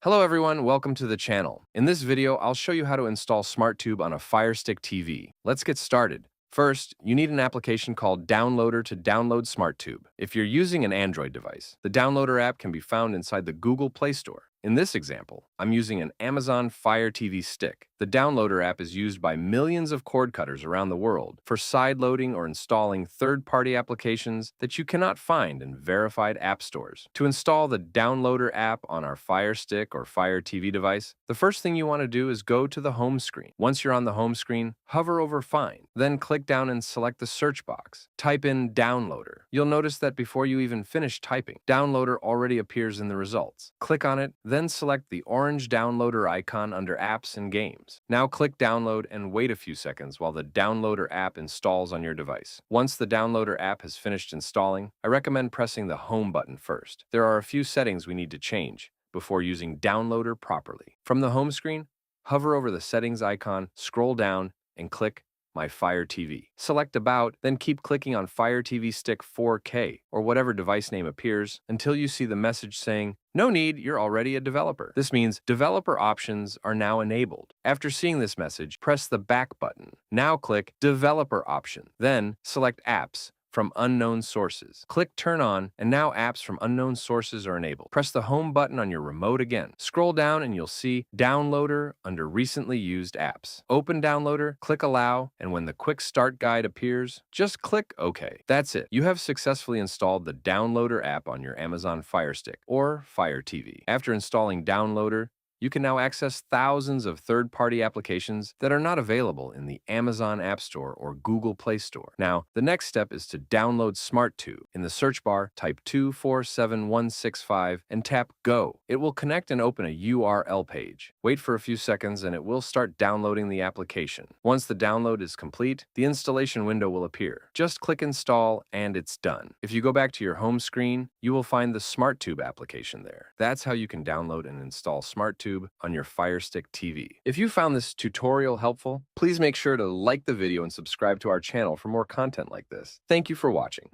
Hello everyone, welcome to the channel. In this video, I'll show you how to install SmartTube on a FireStick TV. Let's get started. First, you need an application called Downloader to download SmartTube. If you're using an Android device, the Downloader app can be found inside the Google Play Store. In this example, I'm using an Amazon Fire TV stick. The Downloader app is used by millions of cord cutters around the world for side-loading or installing third-party applications that you cannot find in verified app stores. To install the Downloader app on our Fire Stick or Fire TV device, the first thing you want to do is go to the home screen. Once you're on the home screen, hover over Find, then click down and select the search box. Type in Downloader. You'll notice that before you even finish typing, Downloader already appears in the results. Click on it, then select the orange Downloader icon under Apps and Games. Now click Download and wait a few seconds while the Downloader app installs on your device. Once the Downloader app has finished installing, I recommend pressing the Home button first. There are a few settings we need to change before using Downloader properly. From the home screen, hover over the settings icon, scroll down, and click My Fire TV. Select About, then keep clicking on Fire TV Stick 4K or whatever device name appears until you see the message saying, "No need, you're already a developer." This means developer options are now enabled. After seeing this message, press the back button. Now click Developer option. Then select Apps from unknown sources. Click Turn On, and now apps from unknown sources are enabled. Press the Home button on your remote again. Scroll down and you'll see Downloader under Recently Used Apps. Open Downloader, click Allow, and when the Quick Start Guide appears, just click OK. That's it. You have successfully installed the Downloader app on your Amazon Fire Stick or Fire TV. After installing Downloader, you can now access thousands of third-party applications that are not available in the Amazon App Store or Google Play Store. Now, the next step is to download SmartTube. In the search bar, type 247165 and tap Go. It will connect and open a URL page. Wait for a few seconds and it will start downloading the application. Once the download is complete, the installation window will appear. Just click Install and it's done. If you go back to your home screen, you will find the SmartTube application there. That's how you can download and install SmartTube on your FireStick TV. If you found this tutorial helpful, please make sure to like the video and subscribe to our channel for more content like this. Thank you for watching.